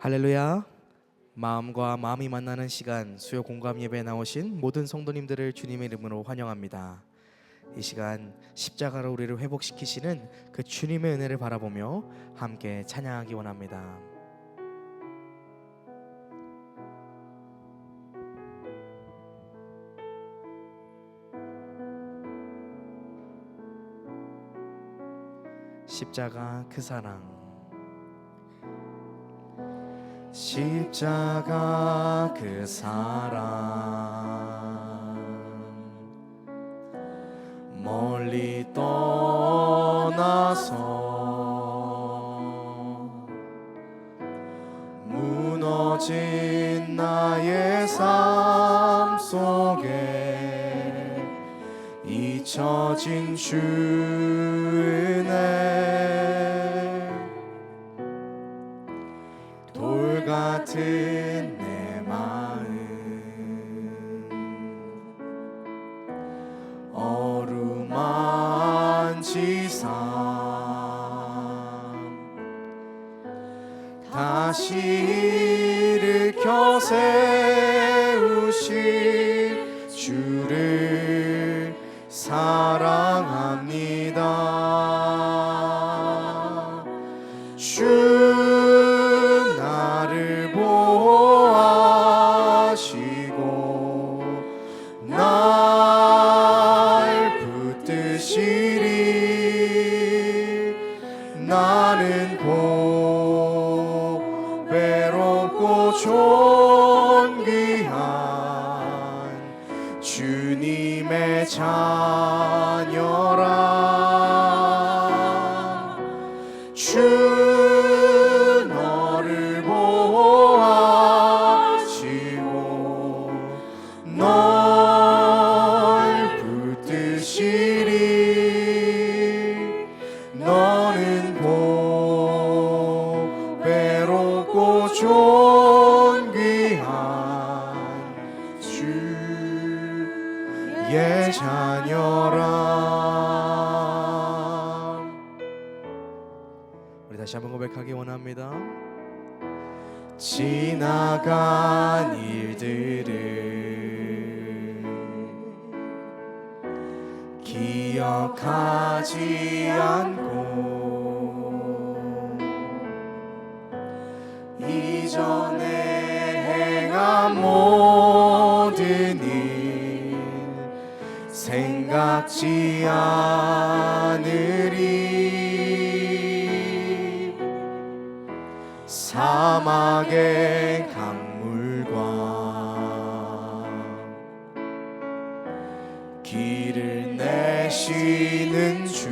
할렐루야. 마음과 마음이 만나는 시간 수요 공감 예배에 나오신 모든 성도님들을 주님의 이름으로 환영합니다. 이 시간 십자가로 우리를 회복시키시는 그 주님의 은혜를 바라보며 함께 찬양하기 원합니다. 십자가 그 사랑, 십자가 그 사랑, 멀리 떠나서 무너진 나의 삶 속에 잊혀진 주 은혜, 돌 같은 내 마음 어루만지사 다시 일으켜 세우실 주를 사랑합니다. 주 나를 보호하시고 날 붙드시리. 나는 외롭고 존귀한 주님의 자녀라. 주 너를 보호하시고 널 붙드시리. 너는 외롭고 존귀한 주의 자녀라. 우리 다시 한번 고백하기 원합니다. 지나간 일들을 기억하지 않고 이전에 행한 모든 일 생각지 않으리. 사막의 강물과 길을 내시는 주,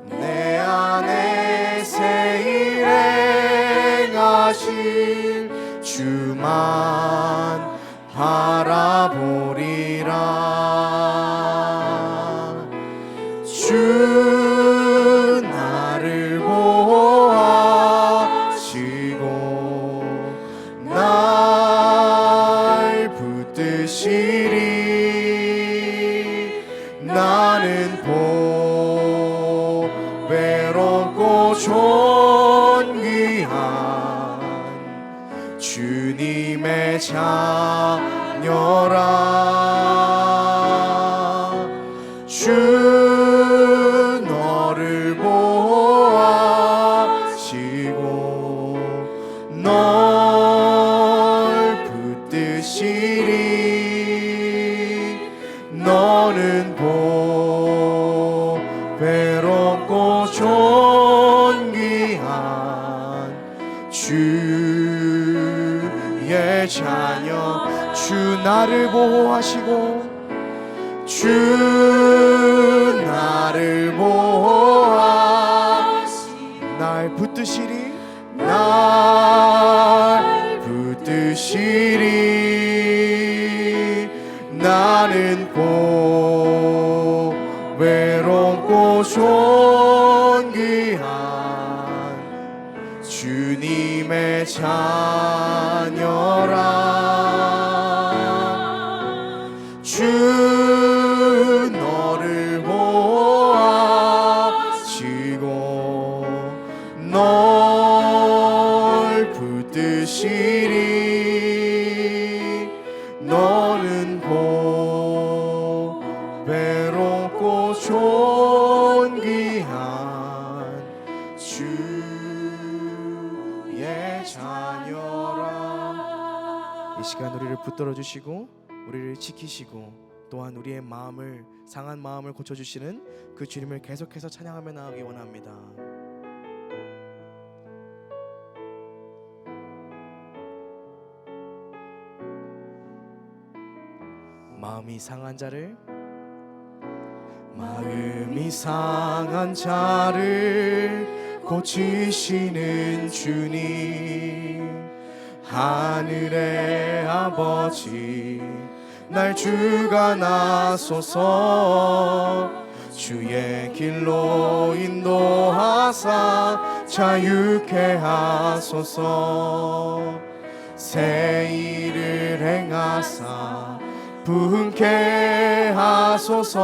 내 안에 새 일 행하실 주만 바라보리라. 주 나를 보호하시고 날 붙드시리. 나는 외롭고 존귀한 주님의 자녀라. 주 너를 보호하시고 널 붙드시리. 너는 외롭고 존귀한 주의 자녀. 주 나를 보호하시고 주 나를 보호하시고 날 붙드시리. 날 붙드시리. 나는 외롭고 존귀한 주님의 자녀라. 주 너를 보호하시고 널 붙드시리. 너는 고배롭고 존귀한 주의 자녀라. 이 시간 우리를 붙들어 주시고 우리를 지키시고 또한 우리의 마음을, 상한 마음을 고쳐주시는 그 주님을 계속해서 찬양하며 나아가기 원합니다. 마음이 상한 자를 고치시는 주님, 하늘의 아버지 날 주관하소서. 주의 길로 인도하사 자유케 하소서. 새 일을 행하사 부흥케 하소서.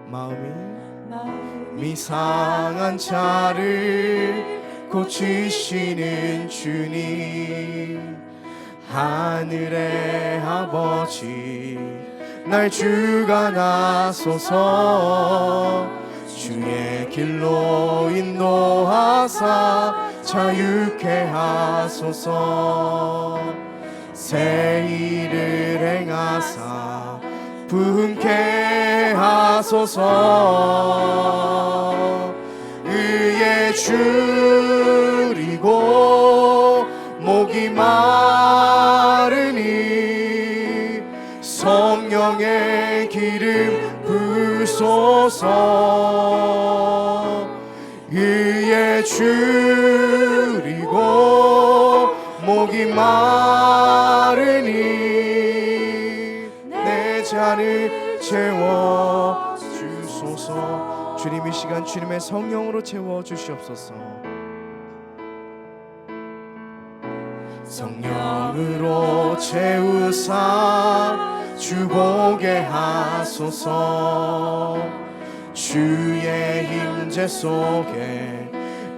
마음이 상한 자를 고치시는 주님, 하늘의 아버지 날 주관하소서. 주의 길로 인도하사 자유케 하소서. 새 일을 행하사 부흥케 하소서. 의에 줄이고 목이 마르니 성령의 기름 부으소서. 의에 줄이고 목이 마르니 내 잔을 채워 주소서. 주님, 이 시간 주님의 성령으로 채워 주시옵소서. 성령으로 채우사 주보게 하소서. 주의 임재 속에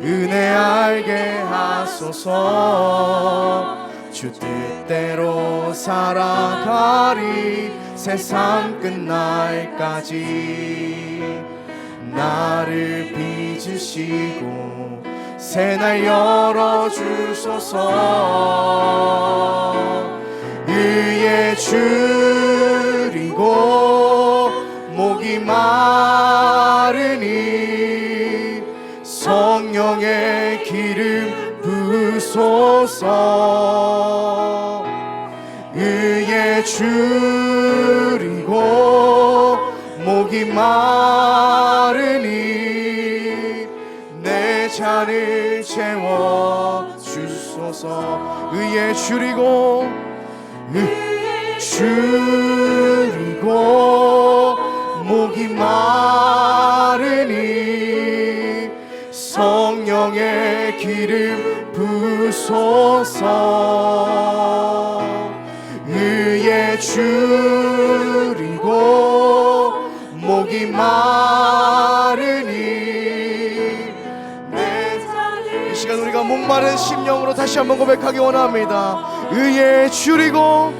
은혜 알게 하소서. 주 뜻대로 살아가리 세상 끝날까지. 나를 빚으시고 새날 열어주소서. 의에 줄이고 목이 마르니 성령의 기름 부으소서. 의에 줄이고 목이 마르니 내 잔을 채워 주소서. 의에 줄이고 목이 마르니 성령의 기름 부으소서. 의에 줄이고 목이 마르니 이 시간 우리가 목마른 심령으로 다시 한번 고백하기 원합니다. 의에 줄이고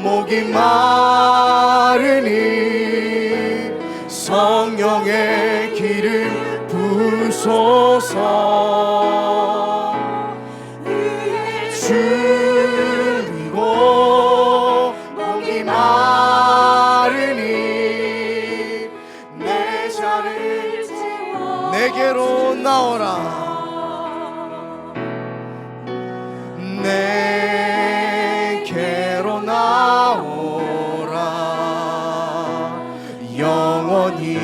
목이 마르니 성령의 기름 부으소서. 줄이고 목이 마르니 내 잔을 채워 내게로 나오라. 내게로 나오라. 영원히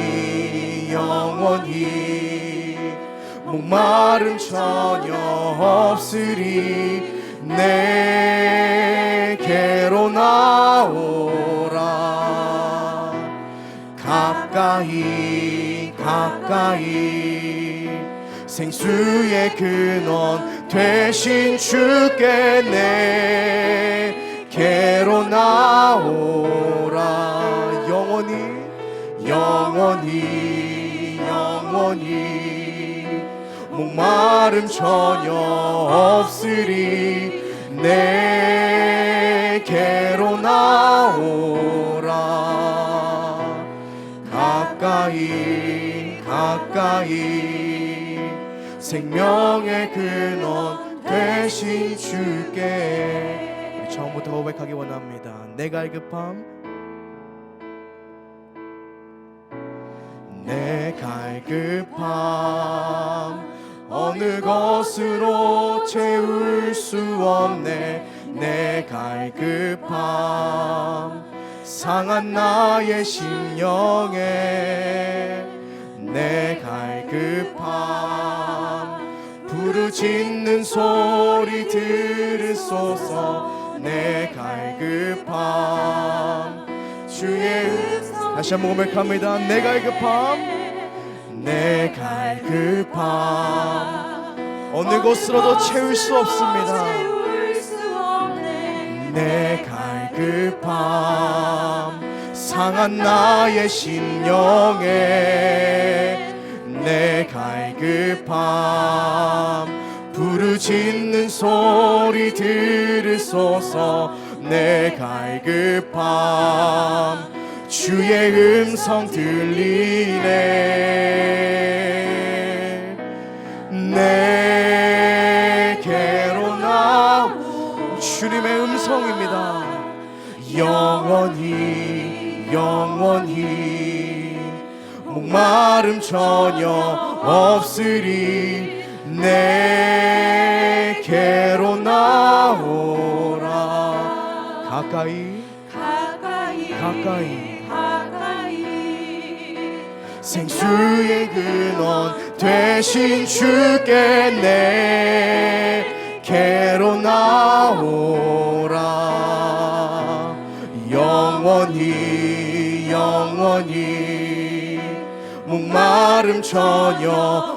목마름 전혀 없으리. 내게로 나오라. 가까이 생수의 근원 되신 주께 내게로 나오라. 영원히 영원히 목마름 전혀 없으리. 내게로 나오라. 가까이 가까이 생명의 근원 되신 주께. 우리 처음부터 고백하기 원합니다. 내 갈급함, 내 갈급함 어느 것으로 채울 수 없네. 내 갈급함 상한 나의 심령에. 내 갈급함 부르짖는 소리 들으소서. 내 갈급함 주의 다시 한번 고백합니다. 내 갈급함, 내 갈급함 어느 곳으로도 채울 수 없습니다. 내 갈급함 상한 나의 심령에. 내 갈급함 부르짖는 소리 들으소서. 내 갈급함 주의 음성 들리네. 내게로 나오. 주님의 음성입니다. 영원히 영원히 목마름 전혀 없으리. 내게로 나오라. 가까이 가까이 생수의 근원 되신 주께 내게로 나오라. 영원히 영원히 목마름 전혀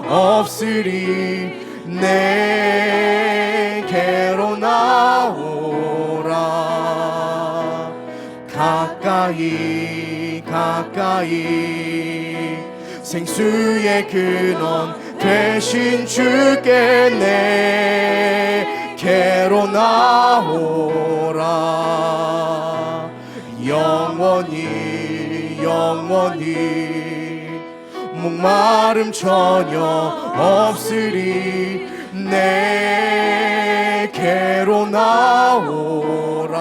없으리. 내게로 나오라. 가까이 가까이 생수의 근원 되신 주께 내게로 나오라. 영원히 영원히 목마름 전혀 없으리. 내게로 나오라.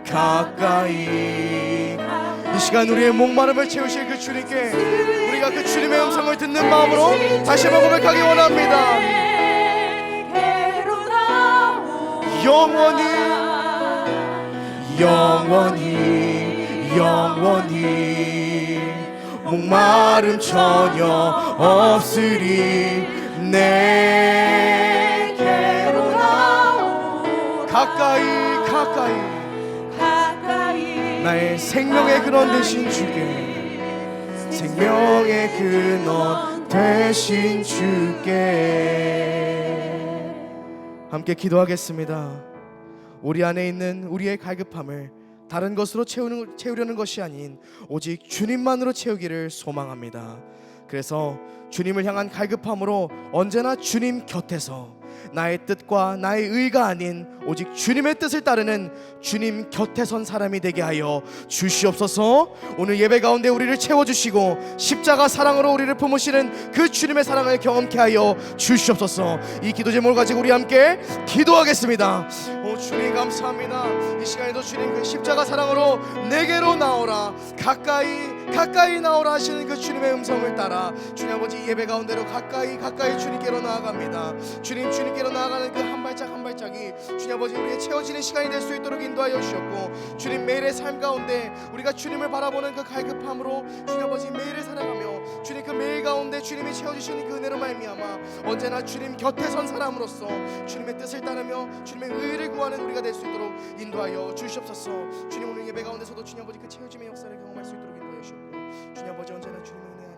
가까이 이 시간 우리의 목마름을 채우실 그 주님께 우리가 그 주님의 음성을 듣는 마음으로 다시 한번 고백하기 원합니다. 영원히 영원히 영원히 목마름 전혀 없으리. 내게로 나오라. 가까이 가까이 나의 생명의 근원 되신 주께. 생명의 근원 되신 주께. 함께 기도하겠습니다. 우리 안에 있는 우리의 갈급함을 다른 것으로 채우려는 것이 아닌 오직 주님만으로 채우기를 소망합니다. 그래서 주님을 향한 갈급함으로 언제나 주님 곁에서 나의 뜻과 나의 의가 아닌 오직 주님의 뜻을 따르는 주님 곁에 선 사람이 되게 하여 주시옵소서. 오늘 예배 가운데 우리를 채워주시고 십자가 사랑으로 우리를 품으시는 그 주님의 사랑을 경험케 하여 주시옵소서. 이 기도 제목을 가지고 우리 함께 기도하겠습니다. 오 주님 감사합니다. 이 시간에도 주님 그 십자가 사랑으로 내게로 나오라. 가까이 나오라 하시는 그 주님의 음성을 따라 주님 아버지 예배 가운데로 가까이 주님께로 나아갑니다. 주님께로 나아가는 그 한 발짝 한 발짝이 주님 아버지 우리의 채워지는 시간이 될 수 있도록 인도하여 주셨고, 주님 매일의 삶 가운데 우리가 주님을 바라보는 그 갈급함으로 주님 아버지 매일을 살아가며 주님 그 매일 가운데 주님이 채워주시는 그 은혜로 말미암아 언제나 주님 곁에 선 사람으로서 주님의 뜻을 따르며 주님의 의를 구하는 우리가 될 수 있도록 인도하여 주시옵소서. 주님 오늘 예배 가운데서도 주님 아버지 그 채워짐의 역사를 경험할 수 있도록 인도하여 주셨고, 주님 아버지 언제나 주님의 은혜 안에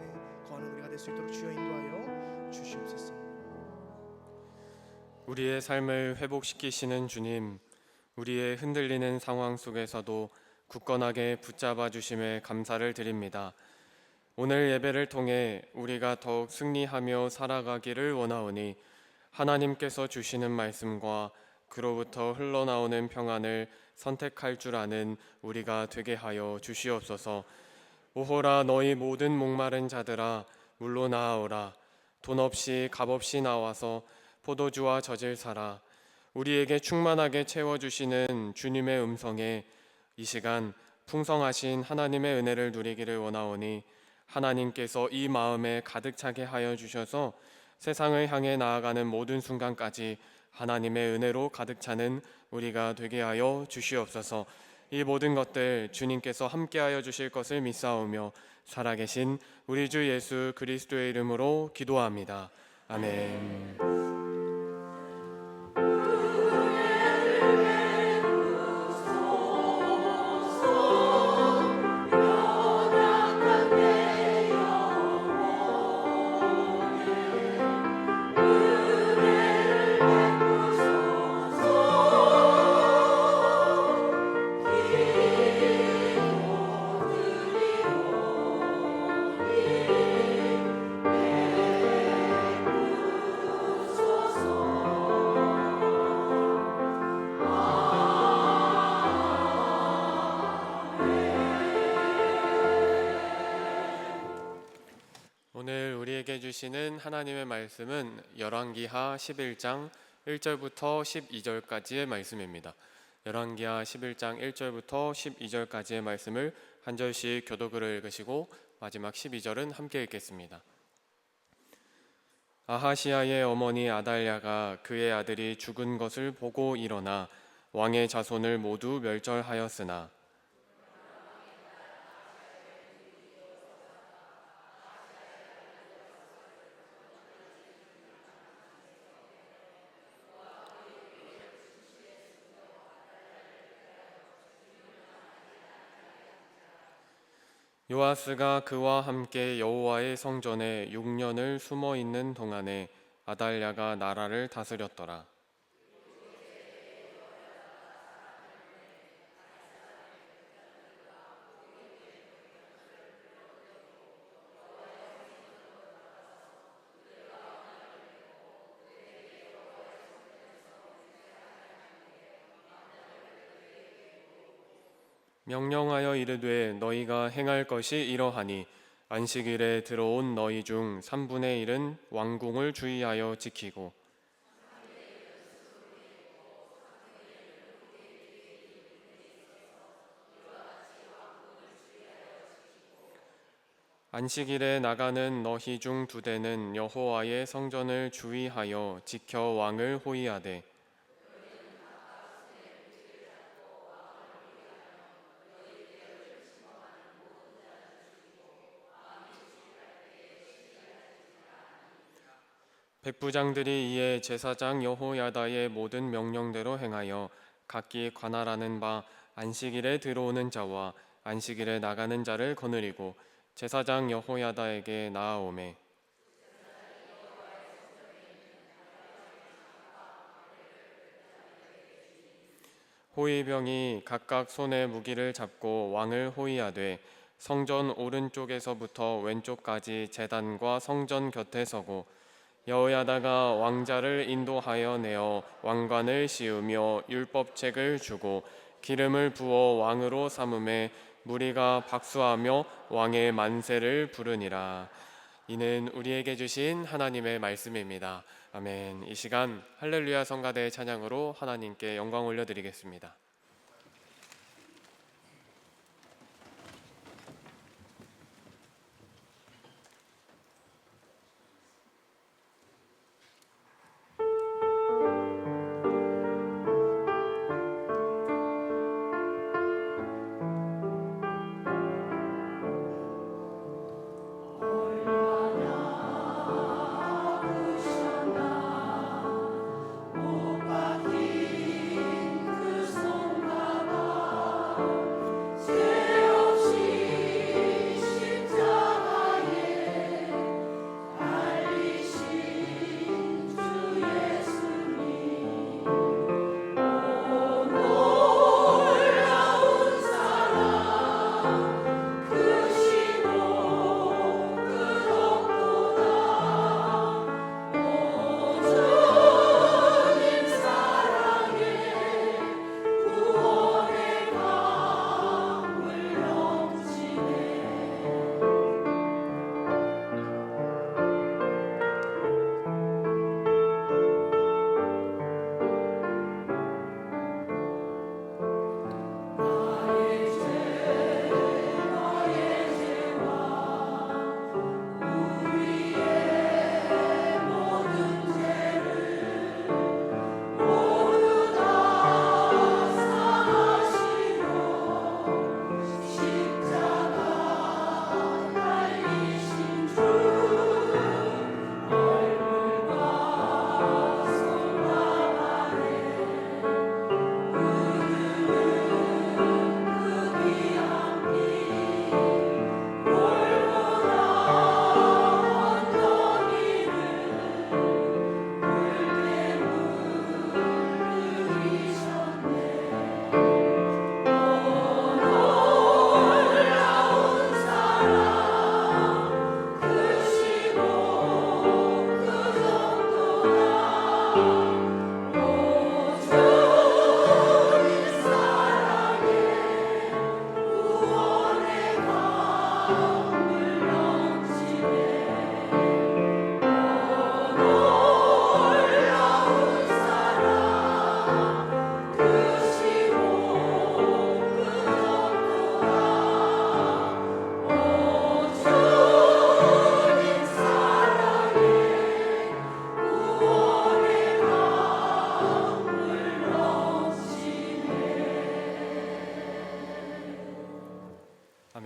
거하는 우리가 될 수 있도록 주여 인도하여 주시옵소서. 우리의 삶을 회복시키시는 주님, 우리의 흔들리는 상황 속에서도 굳건하게 붙잡아 주심에 감사를 드립니다. 오늘 예배를 통해 우리가 더욱 승리하며 살아가기를 원하오니 하나님께서 주시는 말씀과 그로부터 흘러나오는 평안을 선택할 줄 아는 우리가 되게 하여 주시옵소서. 오호라 너희 모든 목마른 자들아 물로 나아오라. 돈 없이 값 없이 나와서 포도주와 젖을 사라. 우리에게 충만하게 채워주시는 주님의 음성에 이 시간 풍성하신 하나님의 은혜를 누리기를 원하오니 하나님께서 이 마음에 가득 차게 하여 주셔서 세상을 향해 나아가는 모든 순간까지 하나님의 은혜로 가득 차는 우리가 되게 하여 주시옵소서. 이 모든 것들 주님께서 함께하여 주실 것을 믿사오며 살아계신 우리 주 예수 그리스도의 이름으로 기도합니다. 아멘. 오늘 우리에게 주시는 하나님의 말씀은 열왕기하 11장 1절부터 12절까지의 말씀입니다. 열왕기하 11장 1절부터 12절까지의 말씀을 한 절씩 교독으로 읽으시고 마지막 12절은 함께 읽겠습니다. 아하시아의 어머니 아달랴가 그의 아들이 죽은 것을 보고 일어나 왕의 자손을 모두 멸절하였으나 요아스가 그와 함께 여호와의 성전에 6년을 숨어 있는 동안에 아달랴가 나라를 다스렸더라. 명령하여 이르되 너희가 행할 것이 이러하니 안식일에 들어온 너희 중 3분의 1은 왕궁을 주의하여 지키고 안식일에 나가는 너희 중 2대는 여호와의 성전을 주의하여 지켜 왕을 호위하되 백부장들이 이에 제사장 여호야다의 모든 명령대로 행하여 각기 관할하는 바 안식일에 들어오는 자와 안식일에 나가는 자를 거느리고 제사장 여호야다에게 나아오매 호위병이 각각 손에 무기를 잡고 왕을 호위하되 성전 오른쪽에서부터 왼쪽까지 제단과 성전 곁에 서고 여호야다가 왕자를 인도하여 내어 왕관을 씌우며 율법책을 주고 기름을 부어 왕으로 삼음에 무리가 박수하며 왕의 만세를 부르니라. 이는 우리에게 주신 하나님의 말씀입니다. 아멘. 이 시간 할렐루야 성가대의 찬양으로 하나님께 영광 올려드리겠습니다. 못 박힌 그 손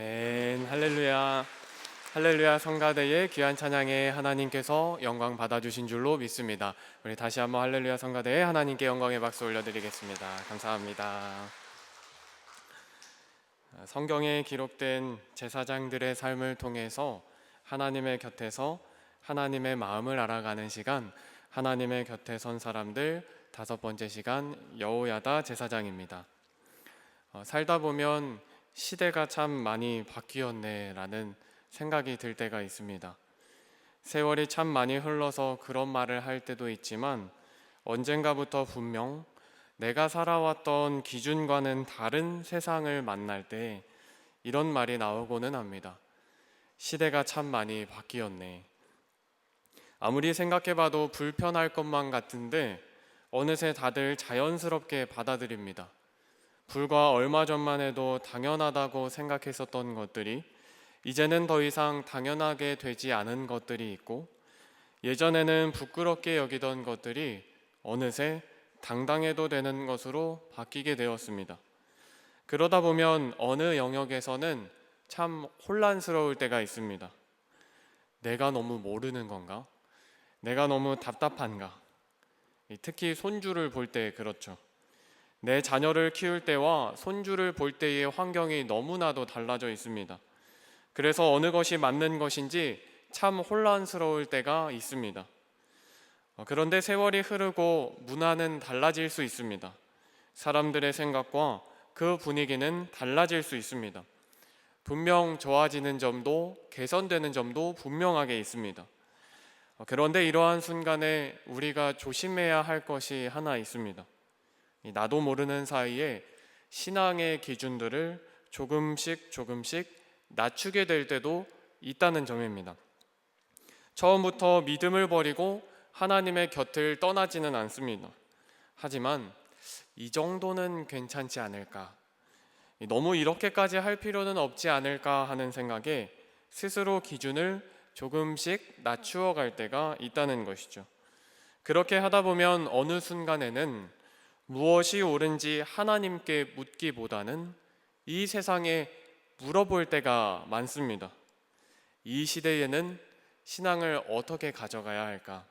아멘. 할렐루야. 할렐루야. 성가대의 귀한 찬양에 하나님께서 영광 받아주신 줄로 믿습니다. 우리 다시 한번 할렐루야 성가대에 하나님께 영광의 박수 올려드리겠습니다. 감사합니다. 성경에 기록된 제사장들의 삶을 통해서 하나님의 곁에서 하나님의 마음을 알아가는 시간, 하나님의 곁에 선 사람들 5번째 시간 여호야다 제사장입니다. 살다 보면 시대가 참 많이 바뀌었네 라는 생각이 들 때가 있습니다. 세월이 참 많이 흘러서 그런 말을 할 때도 있지만 언젠가부터 분명 내가 살아왔던 기준과는 다른 세상을 만날 때 이런 말이 나오고는 합니다. 시대가 참 많이 바뀌었네. 아무리 생각해봐도 불편할 것만 같은데 어느새 다들 자연스럽게 받아들입니다. 불과 얼마 전만 해도 당연하다고 생각했었던 것들이 이제는 더 이상 당연하게 되지 않은 것들이 있고, 예전에는 부끄럽게 여기던 것들이 어느새 당당해도 되는 것으로 바뀌게 되었습니다. 그러다 보면 어느 영역에서는 참 혼란스러울 때가 있습니다. 내가 너무 모르는 건가? 내가 너무 답답한가? 특히 손주를 볼 때 그렇죠. 내 자녀를 키울 때와 손주를 볼 때의 환경이 너무나도 달라져 있습니다. 그래서 어느 것이 맞는 것인지 참 혼란스러울 때가 있습니다. 그런데 세월이 흐르고 문화는 달라질 수 있습니다. 사람들의 생각과 그 분위기는 달라질 수 있습니다. 분명 좋아지는 점도 개선되는 점도 분명하게 있습니다. 그런데 이러한 순간에 우리가 조심해야 할 것이 하나 있습니다. 나도 모르는 사이에 신앙의 기준들을 조금씩 낮추게 될 때도 있다는 점입니다. 처음부터 믿음을 버리고 하나님의 곁을 떠나지는 않습니다. 하지만 이 정도는 괜찮지 않을까? 너무 이렇게까지 할 필요는 없지 않을까 하는 생각에 스스로 기준을 조금씩 낮추어 갈 때가 있다는 것이죠. 그렇게 하다 보면 어느 순간에는 무엇이 옳은지 하나님께 묻기보다는 이 세상에 물어볼 때가 많습니다. 이 시대에는 신앙을 어떻게 가져가야 할까?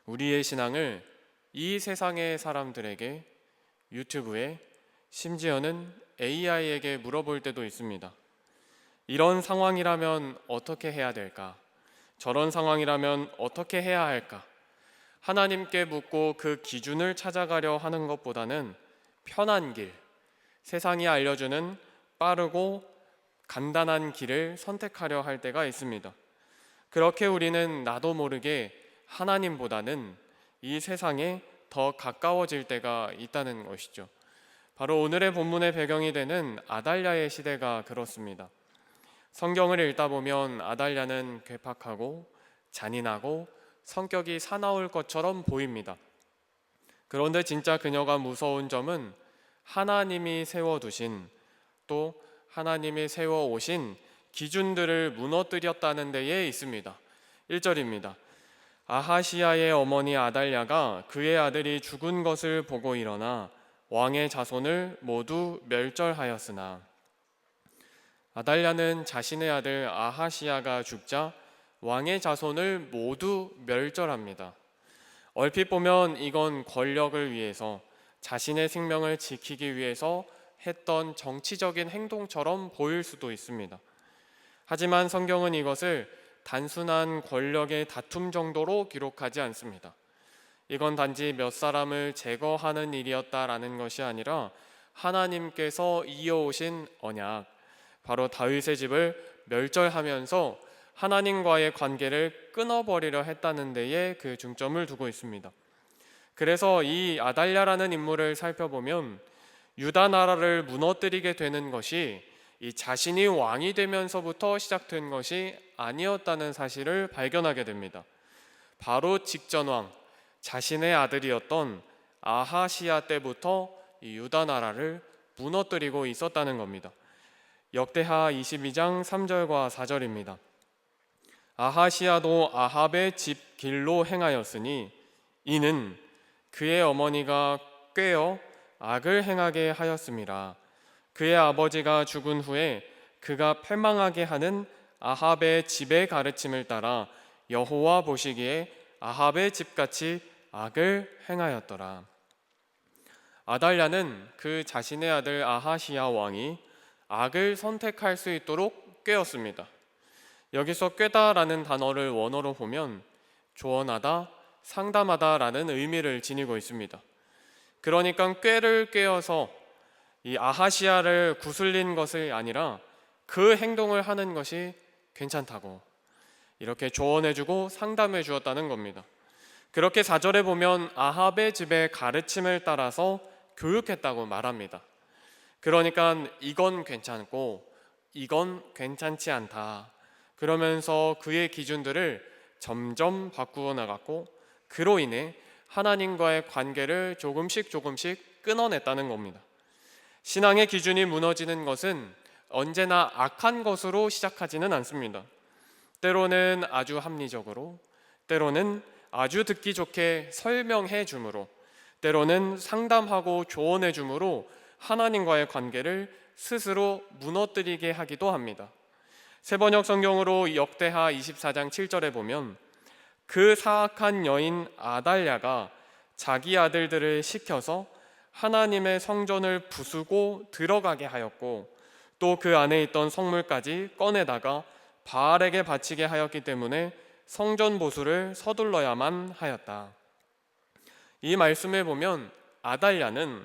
우리의 신앙을 이 세상의 사람들에게, 유튜브에, 심지어는 AI에게 물어볼 때도 있습니다. 이런 상황이라면 어떻게 해야 될까? 저런 상황이라면 어떻게 해야 할까? 하나님께 묻고 그 기준을 찾아가려 하는 것보다는 편한 길, 세상이 알려주는 빠르고 간단한 길을 선택하려 할 때가 있습니다. 그렇게 우리는 나도 모르게 하나님보다는 이 세상에 더 가까워질 때가 있다는 것이죠. 바로 오늘의 본문의 배경이 되는 아달랴의 시대가 그렇습니다. 성경을 읽다 보면 아달랴는 괴팍하고 잔인하고 성격이 사나울 것처럼 보입니다. 그런데 진짜 그녀가 무서운 점은 하나님이 세워두신, 또 하나님이 세워오신 기준들을 무너뜨렸다는 데에 있습니다. 1절입니다. 아하시야의 어머니 아달랴가 그의 아들이 죽은 것을 보고 일어나 왕의 자손을 모두 멸절하였으나, 아달랴는 자신의 아들 아하시야가 죽자 왕의 자손을 모두 멸절합니다. 얼핏 보면 이건 권력을 위해서, 자신의 생명을 지키기 위해서 했던 정치적인 행동처럼 보일 수도 있습니다. 하지만 성경은 이것을 단순한 권력의 다툼 정도로 기록하지 않습니다. 이건 단지 몇 사람을 제거하는 일이었다라는 것이 아니라 하나님께서 이어오신 언약, 바로 다윗의 집을 멸절하면서 하나님과의 관계를 끊어버리려 했다는 데에 그 중점을 두고 있습니다. 그래서 이 아달랴라는 인물을 살펴보면 유다 나라를 무너뜨리게 되는 것이 이 자신이 왕이 되면서부터 시작된 것이 아니었다는 사실을 발견하게 됩니다. 바로 직전왕, 자신의 아들이었던 아하시야 때부터 이 유다 나라를 무너뜨리고 있었다는 겁니다. 역대하 22장 3절과 4절입니다. 아하시야도 아합의 집 길로 행하였으니 이는 그의 어머니가 꾀어 악을 행하게 하였음이라. 그의 아버지가 죽은 후에 그가 패망하게 하는 아합의 집의 가르침을 따라 여호와 보시기에 아합의 집같이 악을 행하였더라. 아달랴는 그 자신의 아들 아하시야 왕이 악을 선택할 수 있도록 꾀었습니다. 여기서 꾀다라는 단어를 원어로 보면 조언하다, 상담하다라는 의미를 지니고 있습니다. 그러니까 꾀를 꾀어서 이 아하시야를 구슬린 것이 아니라 그 행동을 하는 것이 괜찮다고 이렇게 조언해주고 상담해 주었다는 겁니다. 그렇게 4절에 보면 아합의 집의 가르침을 따라서 교육했다고 말합니다. 그러니까 이건 괜찮고 이건 괜찮지 않다. 그러면서 그의 기준들을 점점 바꾸어 나갔고 그로 인해 하나님과의 관계를 조금씩 끊어냈다는 겁니다. 신앙의 기준이 무너지는 것은 언제나 악한 것으로 시작하지는 않습니다. 때로는 아주 합리적으로, 때로는 아주 듣기 좋게 설명해 줌으로, 때로는 상담하고 조언해 줌으로 하나님과의 관계를 스스로 무너뜨리게 하기도 합니다. 세번역 성경으로 역대하 24장 7절에 보면 그 사악한 여인 아달랴가 자기 아들들을 시켜서 하나님의 성전을 부수고 들어가게 하였고 또 그 안에 있던 성물까지 꺼내다가 바알에게 바치게 하였기 때문에 성전 보수를 서둘러야만 하였다. 이 말씀에 보면 아달랴는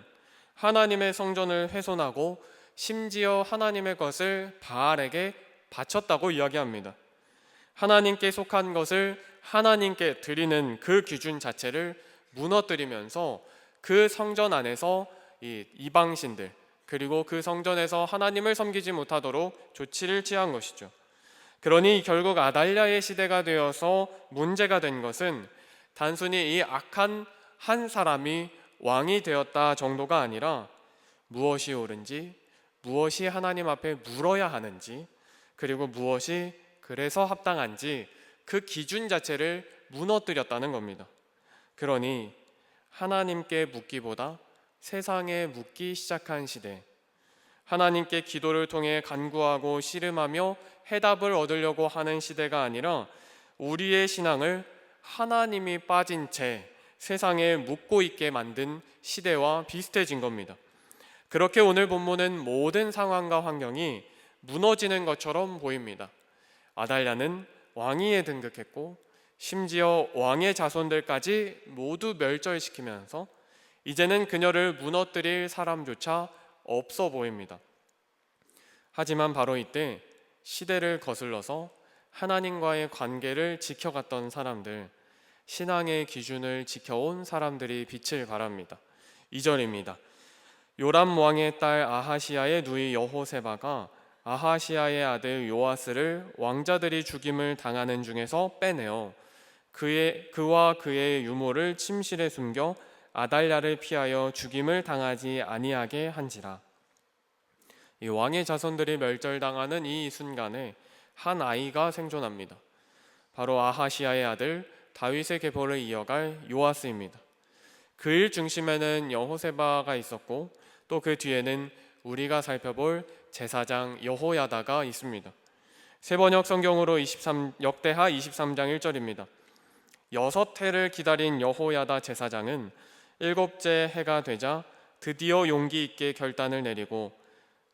하나님의 성전을 훼손하고 심지어 하나님의 것을 바알에게 바쳤다고 이야기합니다. 하나님께 속한 것을 하나님께 드리는 그 기준 자체를 무너뜨리면서 그 성전 안에서 이방신들 그리고 그 성전에서 하나님을 섬기지 못하도록 조치를 취한 것이죠. 그러니 결국 아달랴의 시대가 되어서 문제가 된 것은 단순히 이 악한 한 사람이 왕이 되었다 정도가 아니라 무엇이 옳은지, 무엇이 하나님 앞에 물어야 하는지, 그리고 무엇이 그래서 합당한지 그 기준 자체를 무너뜨렸다는 겁니다. 그러니 하나님께 묻기보다 세상에 묻기 시작한 시대, 하나님께 기도를 통해 간구하고 씨름하며 해답을 얻으려고 하는 시대가 아니라 우리의 신앙을 하나님이 빠진 채 세상에 묻고 있게 만든 시대와 비슷해진 겁니다. 그렇게 오늘 본문은 모든 상황과 환경이 무너지는 것처럼 보입니다. 아달랴는 왕위에 등극했고 심지어 왕의 자손들까지 모두 멸절시키면서 이제는 그녀를 무너뜨릴 사람조차 없어 보입니다. 하지만 바로 이때 시대를 거슬러서 하나님과의 관계를 지켜갔던 사람들, 신앙의 기준을 지켜온 사람들이 빛을 발합니다. 2절입니다. 요람 왕의 딸 아하시야의 누이 여호세바가 아하시야의 아들 요아스를 왕자들이 죽임을 당하는 중에서 빼내어 그와 그의 유모를 침실에 숨겨 아달랴를 피하여 죽임을 당하지 아니하게 한지라. 이 왕의 자손들이 멸절당하는 이 순간에 한 아이가 생존합니다. 바로 아하시야의 아들 다윗의 계보를 이어갈 요아스입니다. 그 일 중심에는 여호세바가 있었고 또 그 뒤에는 우리가 살펴볼 제사장 여호야다가 있습니다. 세번역 성경으로 역대하 23장 1절입니다. 6해를 기다린 여호야다 제사장은 7째 해가 되자 드디어 용기 있게 결단을 내리고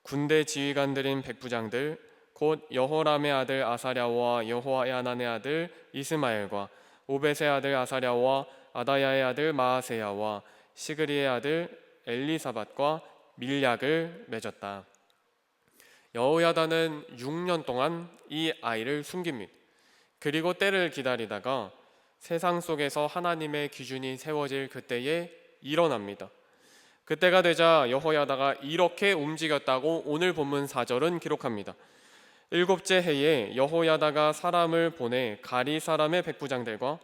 군대 지휘관들인 백부장들 곧 여호람의 아들 아사랴와 여호야난의 아들 이스마엘과 오벳의 아들 아사랴와 아다야의 아들 마아세야와 시그리의 아들 엘리사밧과 밀약을 맺었다. 여호야다는 6년 동안 이 아이를 숨깁니다. 그리고 때를 기다리다가 세상 속에서 하나님의 기준이 세워질 그때에 일어납니다. 그때가 되자 여호야다가 이렇게 움직였다고 오늘 본문 4절은 기록합니다. 7째 해에 여호야다가 사람을 보내 가리 사람의 백부장들과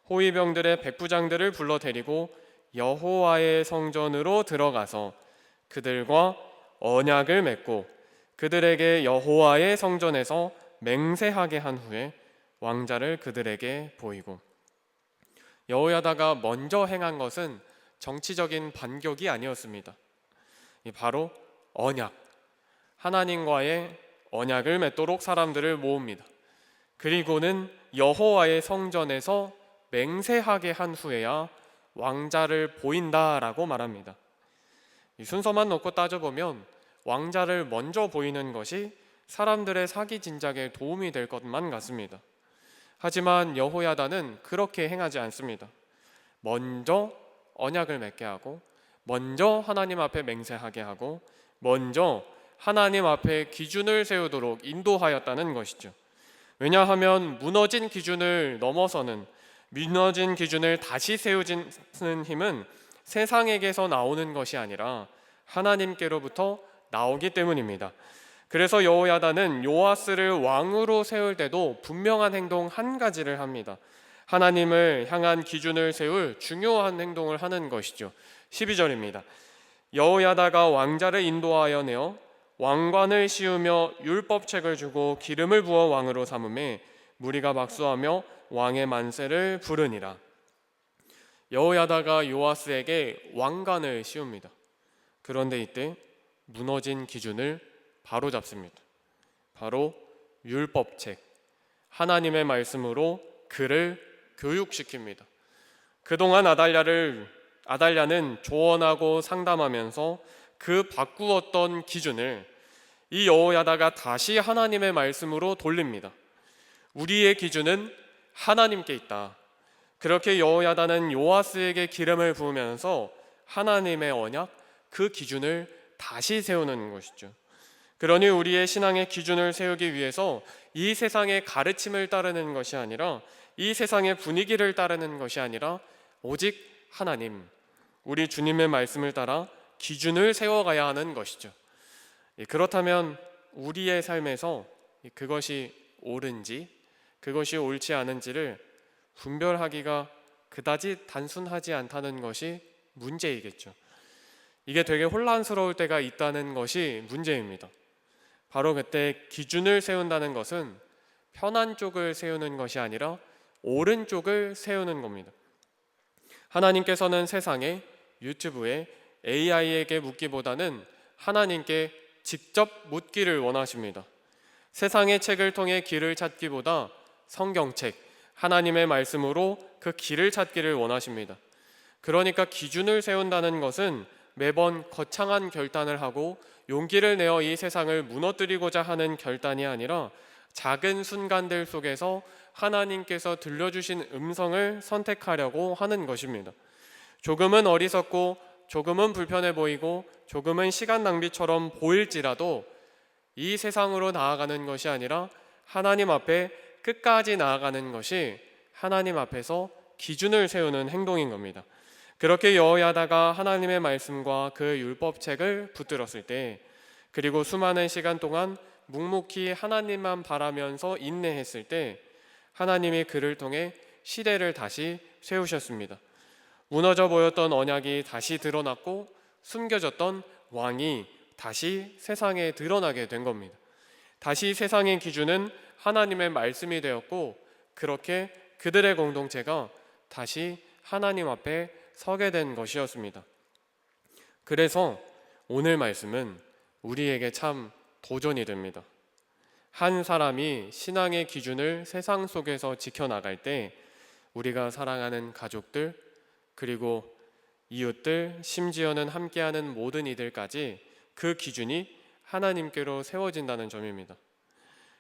호위병들의 백부장들을 불러 데리고 여호와의 성전으로 들어가서 그들과 언약을 맺고 그들에게 여호와의 성전에서 맹세하게 한 후에 왕자를 그들에게 보이고. 여호야다가 먼저 행한 것은 정치적인 반격이 아니었습니다. 바로 언약, 하나님과의 언약을 맺도록 사람들을 모읍니다. 그리고는 여호와의 성전에서 맹세하게 한 후에야 왕자를 보인다라고 말합니다. 이 순서만 놓고 따져보면 왕자를 먼저 보이는 것이 사람들의 사기 진작에 도움이 될 것만 같습니다. 하지만 여호야다는 그렇게 행하지 않습니다. 먼저 언약을 맺게 하고, 먼저 하나님 앞에 맹세하게 하고, 먼저 하나님 앞에 기준을 세우도록 인도하였다는 것이죠. 왜냐하면 무너진 기준을 넘어서는, 무너진 기준을 다시 세우는 힘은 세상에게서 나오는 것이 아니라 하나님께로부터 나오기 때문입니다. 그래서 여호야다는 요아스를 왕으로 세울 때도 분명한 행동 한 가지를 합니다. 하나님을 향한 기준을 세울 중요한 행동을 하는 것이죠. 12절입니다. 여호야다가 왕자를 인도하여 내어 왕관을 씌우며 율법책을 주고 기름을 부어 왕으로 삼음에 무리가 박수하며 왕의 만세를 부르니라. 여호야다가 요아스에게 왕관을 씌웁니다. 그런데 이때 무너진 기준을 바로잡습니다. 바로 율법책, 하나님의 말씀으로 그를 교육시킵니다. 그동안 아달랴는 조언하고 상담하면서 그 바꾸었던 기준을 이 여호야다가 다시 하나님의 말씀으로 돌립니다. 우리의 기준은 하나님께 있다. 그렇게 여호야다는 요아스에게 기름을 부으면서 하나님의 언약, 그 기준을 다시 세우는 것이죠. 그러니 우리의 신앙의 기준을 세우기 위해서 이 세상의 가르침을 따르는 것이 아니라, 이 세상의 분위기를 따르는 것이 아니라 오직 하나님, 우리 주님의 말씀을 따라 기준을 세워가야 하는 것이죠. 그렇다면 우리의 삶에서 그것이 옳은지 그것이 옳지 않은지를 분별하기가 그다지 단순하지 않다는 것이 문제이겠죠. 이게 되게 혼란스러울 때가 있다는 것이 문제입니다. 바로 그때 기준을 세운다는 것은 편한 쪽을 세우는 것이 아니라 옳은 쪽을 세우는 겁니다. 하나님께서는 세상에, 유튜브에, AI에게 묻기보다는 하나님께 직접 묻기를 원하십니다. 세상의 책을 통해 길을 찾기보다 성경책, 하나님의 말씀으로 그 길을 찾기를 원하십니다. 그러니까 기준을 세운다는 것은 매번 거창한 결단을 하고 용기를 내어 이 세상을 무너뜨리고자 하는 결단이 아니라 작은 순간들 속에서 하나님께서 들려주신 음성을 선택하려고 하는 것입니다. 조금은 어리석고 조금은 불편해 보이고 조금은 시간 낭비처럼 보일지라도 이 세상으로 나아가는 것이 아니라 하나님 앞에 끝까지 나아가는 것이 하나님 앞에서 기준을 세우는 행동인 겁니다. 그렇게 여호야다가 하나님의 말씀과 그 율법책을 붙들었을 때, 그리고 수많은 시간 동안 묵묵히 하나님만 바라면서 인내했을 때 하나님이 그를 통해 시대를 다시 세우셨습니다. 무너져 보였던 언약이 다시 드러났고 숨겨졌던 왕이 다시 세상에 드러나게 된 겁니다. 다시 세상의 기준은 하나님의 말씀이 되었고, 그렇게 그들의 공동체가 다시 하나님 앞에 서게 된 것이었습니다. 그래서 오늘 말씀은 우리에게 참 도전이 됩니다. 한 사람이 신앙의 기준을 세상 속에서 지켜나갈 때 우리가 사랑하는 가족들, 그리고 이웃들, 심지어는 함께하는 모든 이들까지 그 기준이 하나님께로 세워진다는 점입니다.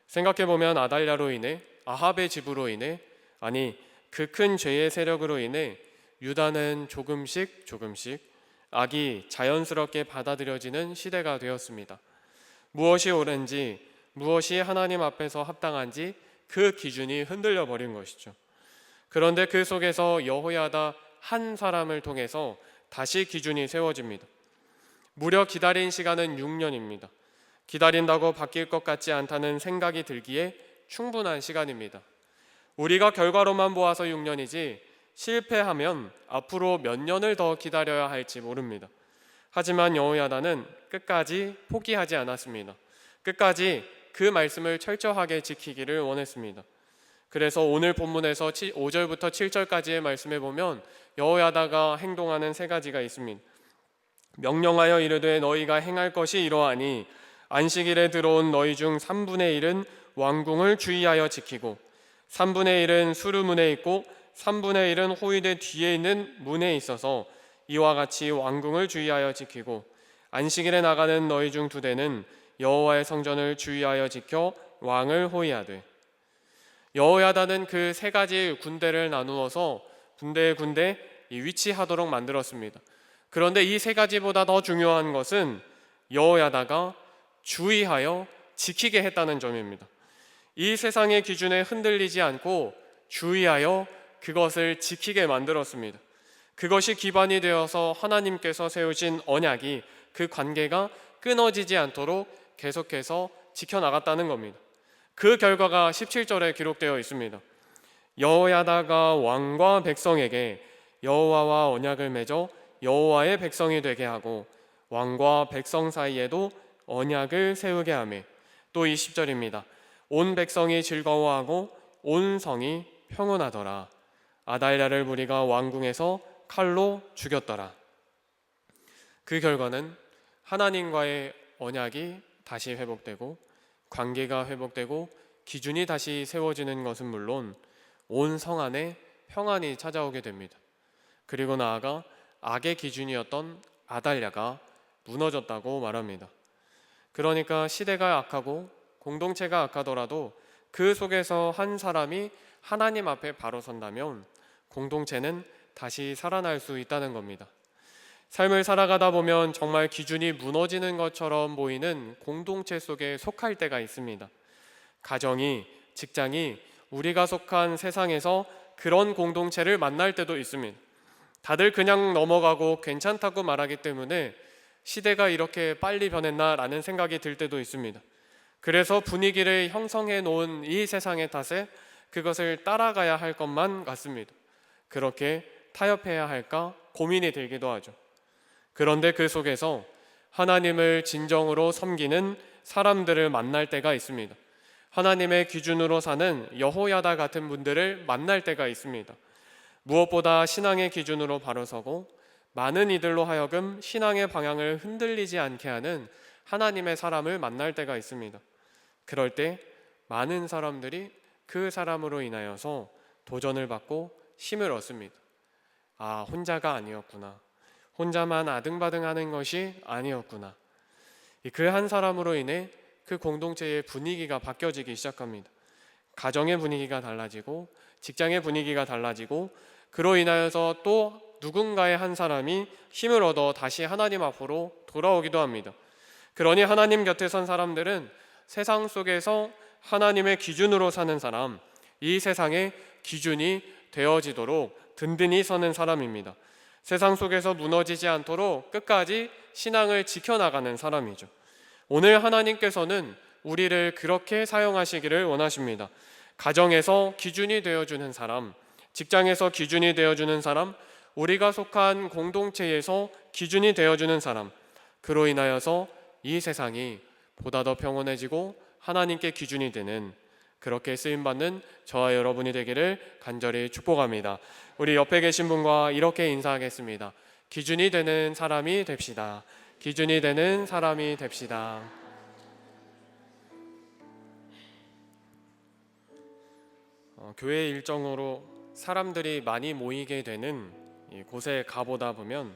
생각해보면 아달랴로 인해, 아합의 집으로 인해, 아니 그 큰 죄의 세력으로 인해 유다는 조금씩 악이 자연스럽게 받아들여지는 시대가 되었습니다. 무엇이 옳은지, 무엇이 하나님 앞에서 합당한지 그 기준이 흔들려 버린 것이죠. 그런데 그 속에서 여호야다 한 사람을 통해서 다시 기준이 세워집니다. 무려 기다린 시간은 6년입니다. 기다린다고 바뀔 것 같지 않다는 생각이 들기에 충분한 시간입니다. 우리가 결과로만 보아서 6년이지 실패하면 앞으로 몇 년을 더 기다려야 할지 모릅니다. 하지만 여호야다는 끝까지 포기하지 않았습니다. 끝까지 그 말씀을 철저하게 지키기를 원했습니다. 그래서 오늘 본문에서 5절부터 7절까지의 말씀에 보면 여호야다가 행동하는 세 가지가 있습니다. 명령하여 이르되 너희가 행할 것이 이러하니 안식일에 들어온 너희 중 3분의 1은 왕궁을 주의하여 지키고 3분의 1은 수르문에 있고 3분의 1은 호위대 뒤에 있는 문에 있어서 이와 같이 왕궁을 주의하여 지키고 안식일에 나가는 너희 중 2대는 여호와의 성전을 주의하여 지켜 왕을 호위하되. 여호야다는 그 3가지 군대를 나누어서 군데 위치하도록 만들었습니다. 그런데 이 3가지보다 더 중요한 것은 여호야다가 주의하여 지키게 했다는 점입니다. 이 세상의 기준에 흔들리지 않고 주의하여 그것을 지키게 만들었습니다. 그것이 기반이 되어서 하나님께서 세우신 언약이, 그 관계가 끊어지지 않도록 계속해서 지켜나갔다는 겁니다. 그 결과가 17절에 기록되어 있습니다. 여호야다가 왕과 백성에게 여호와와 언약을 맺어 여호와의 백성이 되게 하고 왕과 백성 사이에도 언약을 세우게 하며, 또 20절입니다. 온 백성이 즐거워하고 온 성이 평온하더라. 아달랴를 무리가 왕궁에서 칼로 죽였더라. 그 결과는 하나님과의 언약이 다시 회복되고 관계가 회복되고 기준이 다시 세워지는 것은 물론 온 성 안에 평안이 찾아오게 됩니다. 그리고 나아가 악의 기준이었던 아달랴가 무너졌다고 말합니다. 그러니까 시대가 악하고 공동체가 악하더라도 그 속에서 한 사람이 하나님 앞에 바로 선다면 공동체는 다시 살아날 수 있다는 겁니다. 삶을 살아가다 보면 정말 기준이 무너지는 것처럼 보이는 공동체 속에 속할 때가 있습니다. 가정이, 직장이, 우리가 속한 세상에서 그런 공동체를 만날 때도 있습니다. 다들 그냥 넘어가고 괜찮다고 말하기 때문에 시대가 이렇게 빨리 변했나라는 생각이 들 때도 있습니다. 그래서 분위기를 형성해 놓은 이 세상의 탓에 그것을 따라가야 할 것만 같습니다. 그렇게 타협해야 할까 고민이 들기도 하죠. 그런데 그 속에서 하나님을 진정으로 섬기는 사람들을 만날 때가 있습니다. 하나님의 기준으로 사는 여호야다 같은 분들을 만날 때가 있습니다. 무엇보다 신앙의 기준으로 바로 서고 많은 이들로 하여금 신앙의 방향을 흔들리지 않게 하는 하나님의 사람을 만날 때가 있습니다. 그럴 때 많은 사람들이 그 사람으로 인하여서 도전을 받고 힘을 얻습니다. 아, 혼자가 아니었구나. 혼자만 아등바등하는 것이 아니었구나. 그 한 사람으로 인해 그 공동체의 분위기가 바뀌어지기 시작합니다. 가정의 분위기가 달라지고 직장의 분위기가 달라지고 그로 인하여서 또 누군가의 한 사람이 힘을 얻어 다시 하나님 앞으로 돌아오기도 합니다. 그러니 하나님 곁에 선 사람들은 세상 속에서 하나님의 기준으로 사는 사람, 이 세상의 기준이 되어지도록 든든히 서는 사람입니다. 세상 속에서 무너지지 않도록 끝까지 신앙을 지켜나가는 사람이죠. 오늘 하나님께서는 우리를 그렇게 사용하시기를 원하십니다. 가정에서 기준이 되어주는 사람, 직장에서 기준이 되어주는 사람, 우리가 속한 공동체에서 기준이 되어주는 사람, 그로 인하여서 이 세상이 보다 더 평온해지고 하나님께 기준이 되는, 그렇게 쓰임받는 저와 여러분이 되기를 간절히 축복합니다. 우리 옆에 계신 분과 이렇게 인사하겠습니다. 기준이 되는 사람이 됩시다. 기준이 되는 사람이 됩시다. 교회 일정으로 사람들이 많이 모이게 되는 곳에 가보다 보면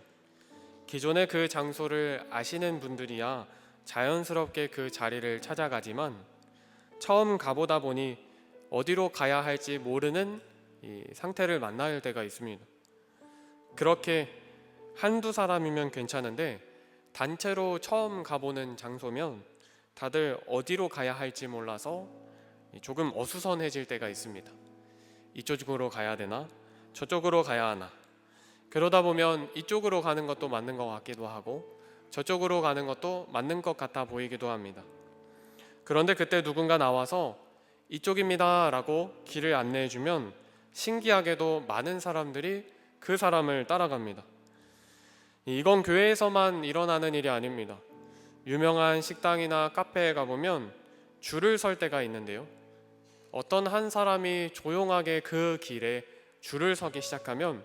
기존의 그 장소를 아시는 분들이야 자연스럽게 그 자리를 찾아가지만 처음 가보다 보니 어디로 가야 할지 모르는 이 상태를 만날 때가 있습니다. 그렇게 한두 사람이면 괜찮은데 단체로 처음 가보는 장소면 다들 어디로 가야 할지 몰라서 조금 어수선해질 때가 있습니다. 이쪽으로 가야 되나? 저쪽으로 가야 하나? 그러다 보면 이쪽으로 가는 것도 맞는 것 같기도 하고 저쪽으로 가는 것도 맞는 것 같아 보이기도 합니다. 그런데 그때 누군가 나와서 이쪽입니다 라고 길을 안내해주면 신기하게도 많은 사람들이 그 사람을 따라갑니다. 이건 교회에서만 일어나는 일이 아닙니다. 유명한 식당이나 카페에 가보면 줄을 설 때가 있는데요, 어떤 한 사람이 조용하게 그 길에 줄을 서기 시작하면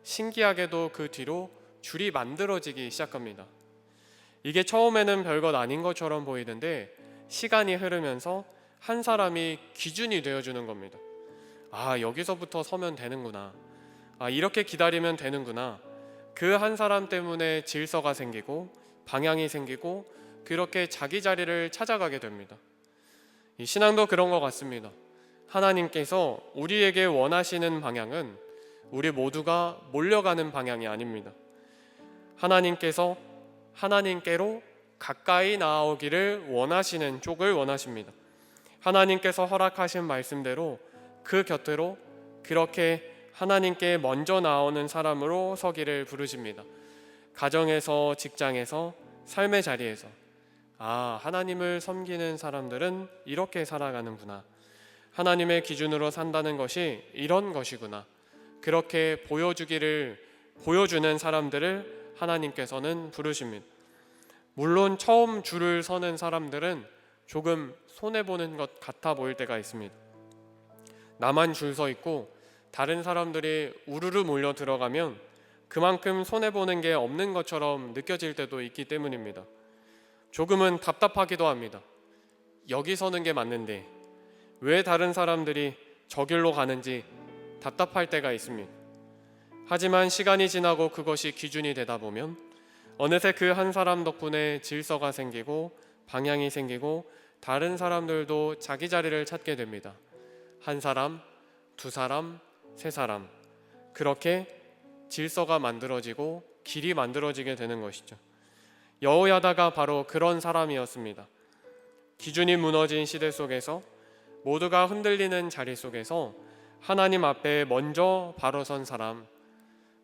신기하게도 그 뒤로 줄이 만들어지기 시작합니다. 이게 처음에는 별것 아닌 것처럼 보이는데 시간이 흐르면서 한 사람이 기준이 되어주는 겁니다. 아, 여기서부터 서면 되는구나. 아, 이렇게 기다리면 되는구나. 그 한 사람 때문에 질서가 생기고 방향이 생기고 그렇게 자기 자리를 찾아가게 됩니다. 이 신앙도 그런 것 같습니다. 하나님께서 우리에게 원하시는 방향은 우리 모두가 몰려가는 방향이 아닙니다. 하나님께서 하나님께로 가까이 나아오기를 원하시는 쪽을 원하십니다. 하나님께서 허락하신 말씀대로 그 곁으로 그렇게 하나님께 먼저 나오는 사람으로 서기를 부르십니다. 가정에서, 직장에서, 삶의 자리에서 아, 하나님을 섬기는 사람들은 이렇게 살아가는구나. 하나님의 기준으로 산다는 것이 이런 것이구나. 그렇게 보여주는 사람들을 하나님께서는 부르십니다. 물론 처음 줄을 서는 사람들은 조금 손해보는 것 같아 보일 때가 있습니다. 나만 줄 서 있고 다른 사람들이 우르르 몰려 들어가면 그만큼 손해보는 게 없는 것처럼 느껴질 때도 있기 때문입니다. 조금은 답답하기도 합니다. 여기 서는 게 맞는데 왜 다른 사람들이 저 길로 가는지 답답할 때가 있습니다. 하지만 시간이 지나고 그것이 기준이 되다 보면 어느새 그 한 사람 덕분에 질서가 생기고 방향이 생기고 다른 사람들도 자기 자리를 찾게 됩니다. 한 사람, 두 사람, 세 사람, 그렇게 질서가 만들어지고 길이 만들어지게 되는 것이죠. 여호야다가 바로 그런 사람이었습니다. 기준이 무너진 시대 속에서 모두가 흔들리는 자리 속에서 하나님 앞에 먼저 바로 선 사람,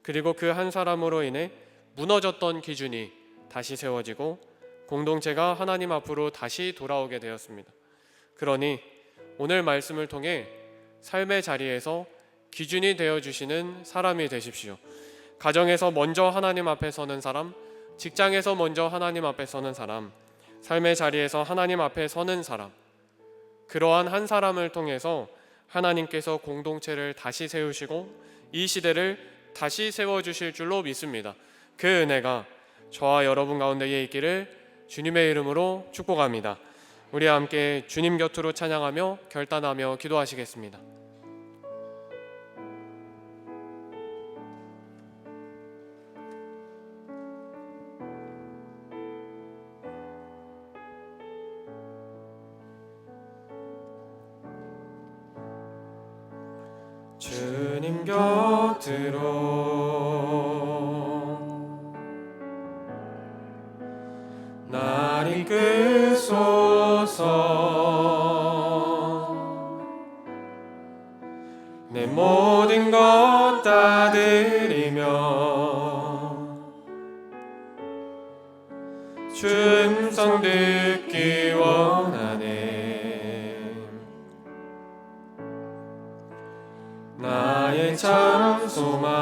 그리고 그 한 사람으로 인해 무너졌던 기준이 다시 세워지고 공동체가 하나님 앞으로 다시 돌아오게 되었습니다. 그러니 오늘 말씀을 통해 삶의 자리에서 기준이 되어주시는 사람이 되십시오. 가정에서 먼저 하나님 앞에 서는 사람, 직장에서 먼저 하나님 앞에 서는 사람, 삶의 자리에서 하나님 앞에 서는 사람, 그러한 한 사람을 통해서 하나님께서 공동체를 다시 세우시고 이 시대를 다시 세워주실 줄로 믿습니다. 그 은혜가 저와 여러분 가운데에 있기를 주님의 이름으로 축복합니다. 우리 함께 주님 곁으로 찬양하며 결단하며 기도하시겠습니다. 주님 곁으로 날 이끄소서. 내 모든 것 다 드리며 주 음성 듣기 원하네. 나의 참 소망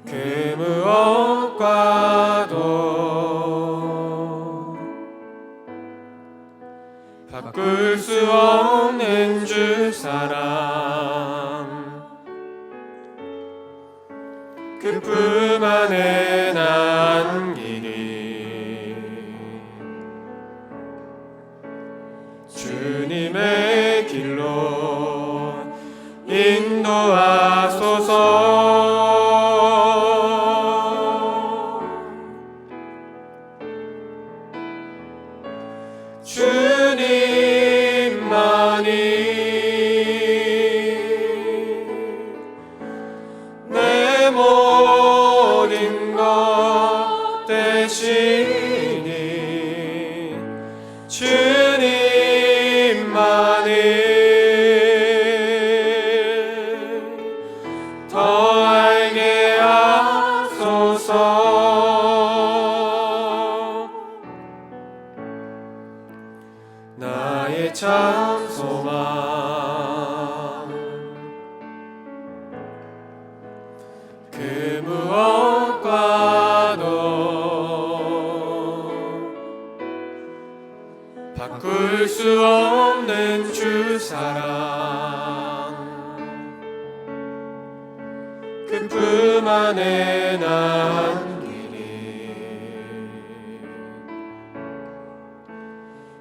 그 무엇과도 바꿀 수 없는 주 사랑, 그 품 안에 난 길이 주님의 길로 인도하소서. 주님만이 내 모든 것 되시니 주님만이 더 알게 하소서. 나의 참 소망 그 무엇과도 바꿀 수 없는 주 사랑, 그 품 주님만의 난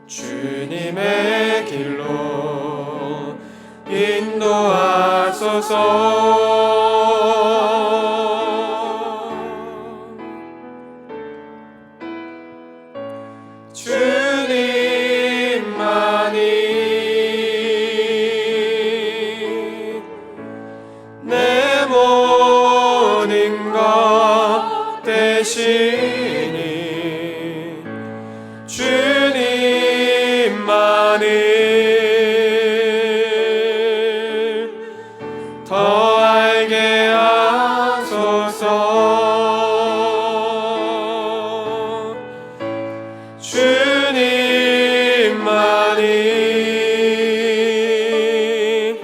주님의 길로 인도하소서. 주님만이 내 모든 것 되시니 주님만을 더 알게 하소서. 주님만이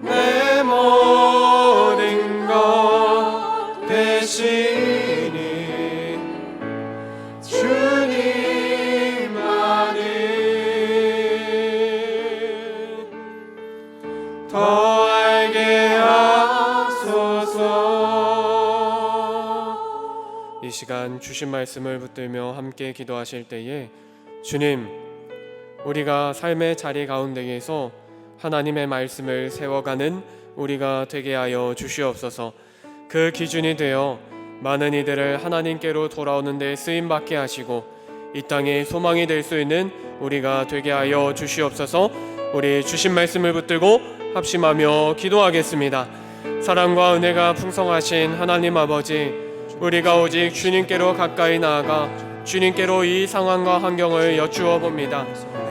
내 모든 것 되시니 주님만을 더 알게 하소서. 이 시간 주신 말씀을 붙들며 함께 기도하실 때에 주님, 우리가 삶의 자리 가운데에서 하나님의 말씀을 세워가는 우리가 되게 하여 주시옵소서. 그 기준이 되어 많은 이들을 하나님께로 돌아오는 데 쓰임받게 하시고 이 땅에 소망이 될 수 있는 우리가 되게 하여 주시옵소서. 우리 주신 말씀을 붙들고 합심하며 기도하겠습니다. 사랑과 은혜가 풍성하신 하나님 아버지, 우리가 오직 주님께로 가까이 나아가 주님께로 이 상황과 환경을 여쭈어 봅니다.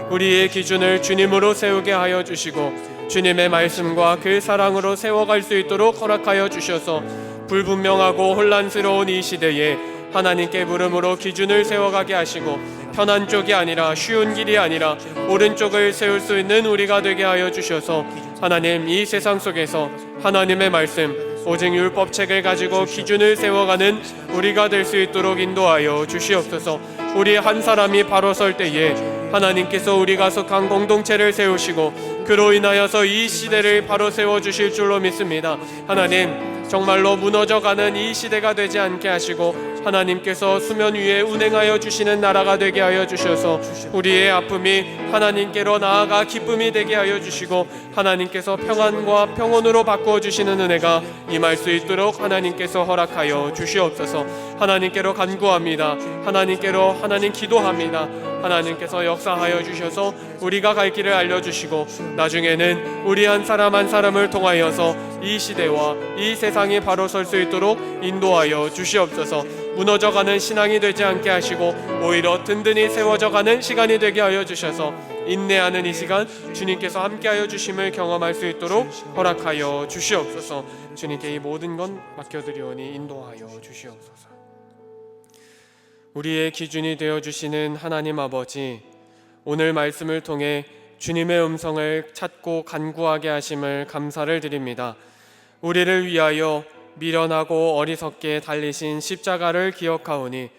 우리의 기준을 주님으로 세우게 하여 주시고 주님의 말씀과 그 사랑으로 세워갈 수 있도록 허락하여 주셔서 불분명하고 혼란스러운 이 시대에 하나님께 부름으로 기준을 세워가게 하시고 편한 쪽이 아니라 쉬운 길이 아니라 오른쪽을 세울 수 있는 우리가 되게 하여 주셔서 하나님, 이 세상 속에서 하나님의 말씀 오직 율법책을 가지고 기준을 세워가는 우리가 될 수 있도록 인도하여 주시옵소서. 우리 한 사람이 바로 설 때에 하나님께서 우리가 속한 공동체를 세우시고 그로 인하여서 이 시대를 바로 세워주실 줄로 믿습니다. 하나님, 정말로 무너져가는 이 시대가 되지 않게 하시고 하나님께서 수면 위에 운행하여 주시는 나라가 되게 하여 주셔서 우리의 아픔이 하나님께로 나아가 기쁨이 되게 하여 주시고 하나님께서 평안과 평온으로 바꾸어 주시는 은혜가 임할 수 있도록 하나님께서 허락하여 주시옵소서. 하나님께로 간구합니다. 하나님께로 하나님 기도합니다. 하나님께서 역사하여 주셔서 우리가 갈 길을 알려주시고 나중에는 우리 한 사람 한 사람을 통하여서 이 시대와 이 세상이 바로 설 수 있도록 인도하여 주시옵소서. 무너져가는 신앙이 되지 않게 하시고 오히려 든든히 세워져가는 시간이 되게 하여 주셔서 인내하는 이 시간 주님께서 함께하여 주심을 경험할 수 있도록 허락하여 주시옵소서. 주님께 이 모든 건 맡겨드리오니 인도하여 주시옵소서. 우리의 기준이 되어주시는 하나님 아버지, 오늘 말씀을 통해 주님의 음성을 찾고 간구하게 하심을 감사를 드립니다. 우리를 위하여 미련하고 어리석게 달리신 십자가를 기억하오니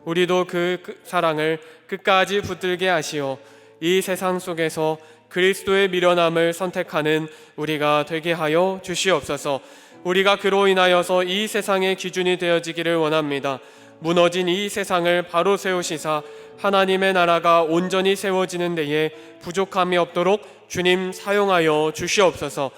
우리도 그 사랑을 끝까지 붙들게 하시어 이 세상 속에서 그리스도의 미련함을 선택하는 우리가 되게 하여 주시옵소서. 우리가 그로 인하여서 이 세상의 기준이 되어지기를 원합니다. 무너진 이 세상을 바로 세우시사 하나님의 나라가 온전히 세워지는 데에 부족함이 없도록 주님 사용하여 주시옵소서.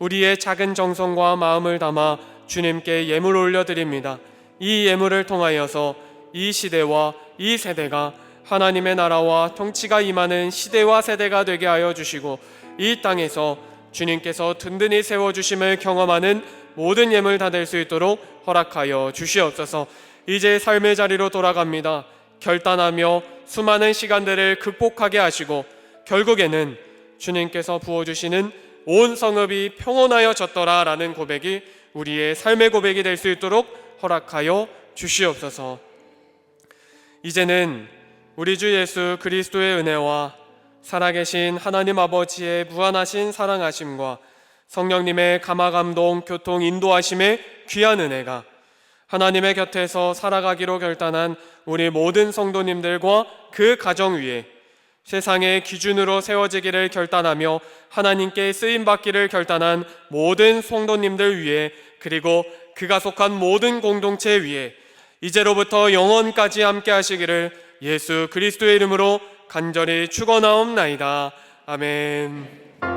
우리의 작은 정성과 마음을 담아 주님께 예물 올려드립니다. 이 예물을 통하여서 이 시대와 이 세대가 하나님의 나라와 통치가 임하는 시대와 세대가 되게 하여 주시고 이 땅에서 주님께서 든든히 세워주심을 경험하는 모든 예물 다 될 수 있도록 허락하여 주시옵소서. 이제 삶의 자리로 돌아갑니다. 결단하며 수많은 시간들을 극복하게 하시고 결국에는 주님께서 부어주시는 온 성읍이 평온하여졌더라 라는 고백이 우리의 삶의 고백이 될 수 있도록 허락하여 주시옵소서. 이제는 우리 주 예수 그리스도의 은혜와 살아계신 하나님 아버지의 무한하신 사랑하심과 성령님의 감화감동 교통 인도하심의 귀한 은혜가 하나님의 곁에서 살아가기로 결단한 우리 모든 성도님들과 그 가정 위에 세상의 기준으로 세워지기를 결단하며 하나님께 쓰임받기를 결단한 모든 성도님들 위해, 그리고 그가 속한 모든 공동체 위에 이제로부터 영원까지 함께 하시기를 예수 그리스도의 이름으로 간절히 축원하옵나이다. 아멘.